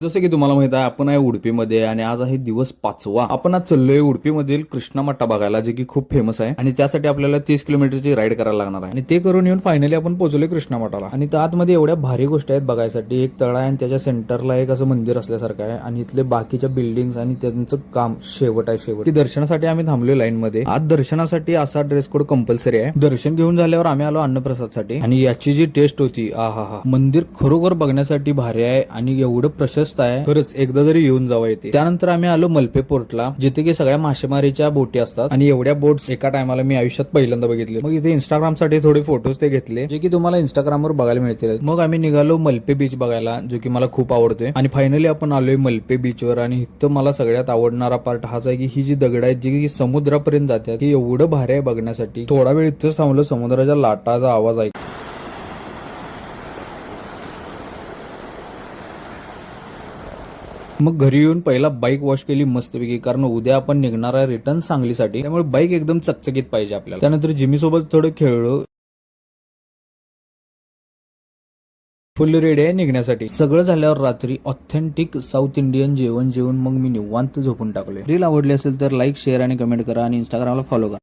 जसं की तुम्हाला माहित आहे आपण आहे उडपीमध्ये आणि आज आहे दिवस 5वा. आपण आज चाललोय उडपीमधील कृष्णा मट्टा बघायला, जे की खूप फेमस आहे आणि त्यासाठी आपल्याला 30 किलोमीटरची राईड करायला लागणार आहे आणि ते करून येऊन फायनली आपण पोहोचलोय कृष्णा मठाला. आणि त्या आतमध्ये एवढ्या भारी गोष्टी आहेत बघायसाठी. एक तळा आहे आणि त्याच्या सेंटरला एक असं मंदिर असल्यासारखं आहे आणि इथले बाकीच्या बिल्डिंग्स आणि त्यांचं काम शेवट आहे शेवट. की दर्शनासाठी आम्ही थांबलोय लाईन मध्ये. आज दर्शनासाठी असा ड्रेस कोड कंपल्सरी आहे. दर्शन घेऊन झाल्यावर आम्ही आलो अन्नप्रसादसाठी आणि याची जी टेस्ट होती आहा, मंदिर खरोखर बघण्यासाठी भारी आहे आणि एवढं प्रशस्त आहे. खरंच एकदा तरी येऊन जावं येते. त्यानंतर आम्ही आलो मलपे पोर्टला, जिथे की सगळ्या मासेमारीच्या बोटी असतात आणि एवढ्या बोट्स एका टायमाला मी आयुष्यात पहिल्यांदा बघितले. मग इथे इंस्टाग्राम साठी थोडे फोटोज ते घेतले, जे की तुम्हाला इंस्टाग्रामवर बघायला मिळतील. मग आम्ही निघालो मलपे बीच बघायला, जो की मला खूप आवडतोय. आणि फायनली आपण आलोय मलपे बीचवर. आणि इथं मला सगळ्यात आवडणारा पार्ट हाच आहे की ही जी दगड आहेत जी की समुद्रापर्यंत जातात, ही एवढं भारी आहे बघण्यासाठी. थोडा वेळ इथं थांबलो, समुद्राच्या लाटाचा आवाज ऐक. मग घरी येऊन पहिला बाईक वॉश केली मस्तपैकी, कारण उद्या आपण निघणार आहे रिटर्न सांगलीसाठी. त्यामुळे बाईक एकदम चकचकीत पाहिजे आपल्याला. त्यानंतर जिमी सोबत थोडं खेळलो. फुल रेडी आहे निघण्यासाठी. सगळं झाल्यावर रात्री ऑथेंटिक साऊथ इंडियन जेवण जेवून मग मी निवांत झोपून टाकले. रील आवडली असेल तर लाईक, शेअर आणि कमेंट करा आणि इंस्टाग्रामला फॉलो करा.